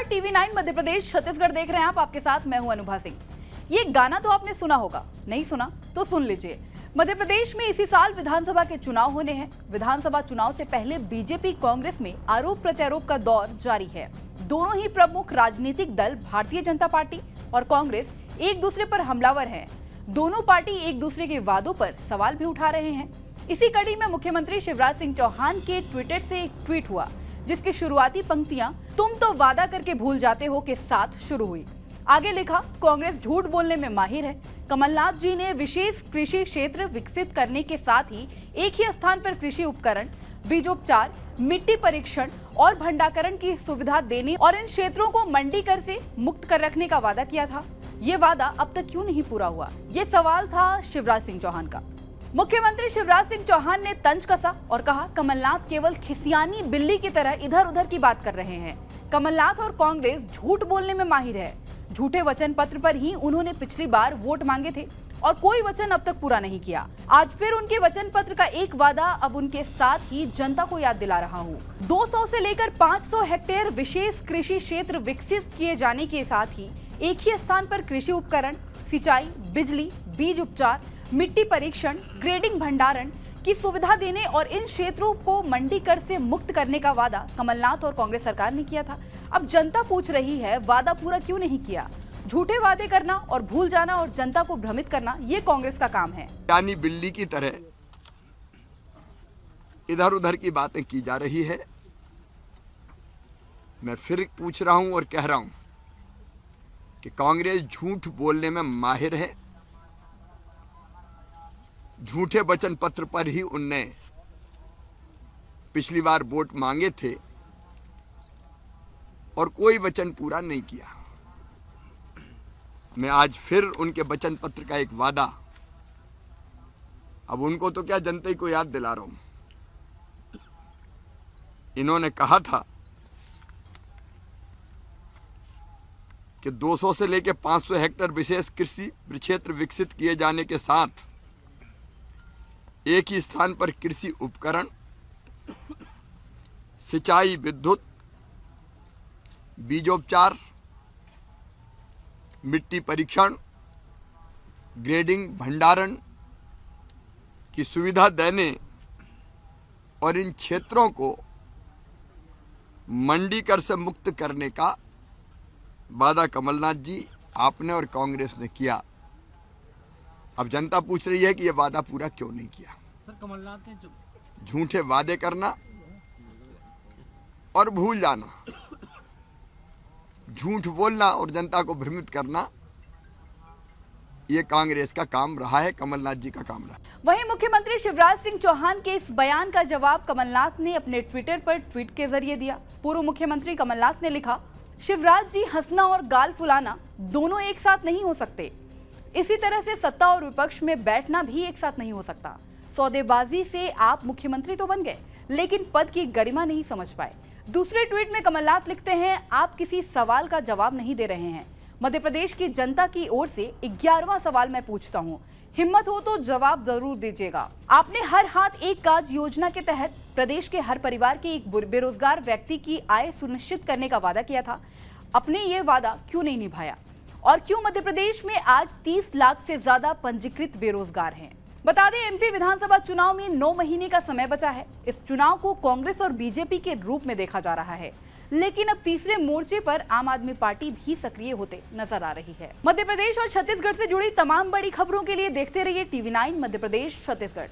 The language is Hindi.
टीवी 9 मध्य प्रदेश छत्तीसगढ़ देख रहे हैं आप। आपके साथ मैं हूं अनुभा सिंह। ये गाना तो आपने सुना होगा, नहीं सुना तो सुन लीजिए। मध्य प्रदेश में इसी साल विधानसभा के चुनाव होने हैं। विधानसभा चुनाव से पहले बीजेपी कांग्रेस में आरोप प्रत्यारोप का दौर जारी है। दोनों ही प्रमुख राजनीतिक दल भारतीय जनता पार्टी और कांग्रेस एक दूसरे पर हमलावर हैं। दोनों पार्टी एक दूसरे के वादों पर सवाल भी उठा रहे हैं। इसी कड़ी में मुख्यमंत्री शिवराज सिंह चौहान के ट्विटर से एक ट्वीट हुआ, जिसकी शुरुआती पंक्तियां "तुम तो वादा करके भूल जाते हो" के साथ शुरू हुई। आगे लिखा, कांग्रेस झूठ बोलने में माहिर है। कमलनाथ जी ने विशेष कृषि क्षेत्र विकसित करने के साथ ही एक ही स्थान पर कृषि उपकरण, बीजोपचार, मिट्टी परीक्षण और भंडारण की सुविधा देने और इन क्षेत्रों को मंडी कर से मुक्त कर रखने का वादा किया था। ये वादा अब तक क्यों नहीं पूरा हुआ, ये सवाल था शिवराज सिंह चौहान का। मुख्यमंत्री शिवराज सिंह चौहान ने तंज कसा और कहा, कमलनाथ केवल खिसियानी बिल्ली की तरह इधर उधर की बात कर रहे हैं। कमलनाथ और कांग्रेस झूठ बोलने में माहिर है। झूठे वचन पत्र पर ही उन्होंने पिछली बार वोट मांगे थे और कोई वचन अब तक पूरा नहीं किया। आज फिर उनके वचन पत्र का एक वादा अब उनके साथ ही जनता को याद दिला रहा हूँ। 200 से लेकर 500 हेक्टेयर विशेष कृषि क्षेत्र विकसित किए जाने के साथ ही एक ही स्थान पर कृषि उपकरण, सिंचाई, बिजली, बीज उपचार, मिट्टी परीक्षण, ग्रेडिंग, भंडारण की सुविधा देने और इन क्षेत्रों को मंडी कर से मुक्त करने का वादा कमलनाथ और कांग्रेस सरकार ने किया था। अब जनता पूछ रही है, वादा पूरा क्यों नहीं किया? झूठे वादे करना और भूल जाना और जनता को भ्रमित करना, ये कांग्रेस का काम है। यानी बिल्ली की तरह इधर उधर की बातें की जा रही है। मैं फिर पूछ रहा हूं और कह रहा हूं कि कांग्रेस झूठ बोलने में माहिर है। झूठे वचन पत्र पर ही उनने पिछली बार वोट मांगे थे और कोई वचन पूरा नहीं किया। मैं आज फिर उनके वचन पत्र का एक वादा, अब उनको तो क्या जनता ही को याद दिला रहा हूं। इन्होंने कहा था कि 200 से लेकर 500 हेक्टेयर विशेष कृषि क्षेत्र विकसित किए जाने के साथ एक ही स्थान पर कृषि उपकरण, सिंचाई, विद्युत, बीजोपचार, मिट्टी परीक्षण, ग्रेडिंग, भंडारण की सुविधा देने और इन क्षेत्रों को मंडी कर से मुक्त करने का वादा कमलनाथ जी, आपने और कांग्रेस ने किया। अब जनता पूछ रही है कि यह वादा पूरा क्यों नहीं किया। सर, कमलनाथ ने झूठे वादे करना और भूल जाना, झूठ बोलना और जनता को भ्रमित करना, ये कांग्रेस का काम रहा है, कमलनाथ जी का काम रहा है। वहीं मुख्यमंत्री शिवराज सिंह चौहान के इस बयान का जवाब कमलनाथ ने अपने ट्विटर पर ट्वीट के जरिए दिया। पूर्व मुख्यमंत्री कमलनाथ ने लिखा, शिवराज जी, हंसना और गाल फुलाना दोनों एक साथ नहीं हो सकते। इसी तरह से सत्ता और विपक्ष में बैठना भी एक साथ नहीं हो सकता। सौदेबाजी से आप मुख्यमंत्री तो बन गए, लेकिन पद की गरिमा नहीं समझ पाए। दूसरे ट्वीट में कमलनाथ लिखते हैं, आप किसी सवाल का जवाब नहीं दे रहे हैं। मध्य प्रदेश की जनता की ओर से 11वां सवाल मैं पूछता हूं, हिम्मत हो तो जवाब जरूर दीजिएगा। आपने हर हाथ एक काज योजना के तहत प्रदेश के हर परिवार के एक बेरोजगार व्यक्ति की आय सुनिश्चित करने का वादा किया था। अपने ये वादा क्यों नहीं निभाया और क्यों मध्य प्रदेश में आज 30 लाख से ज्यादा पंजीकृत बेरोजगार हैं? बता दें, एमपी विधानसभा चुनाव में 9 महीने का समय बचा है। इस चुनाव को कांग्रेस और बीजेपी के रूप में देखा जा रहा है, लेकिन अब तीसरे मोर्चे पर आम आदमी पार्टी भी सक्रिय होते नजर आ रही है। मध्य प्रदेश और छत्तीसगढ़ से जुड़ी तमाम बड़ी खबरों के लिए देखते रहिए टीवी 9 मध्य प्रदेश छत्तीसगढ़।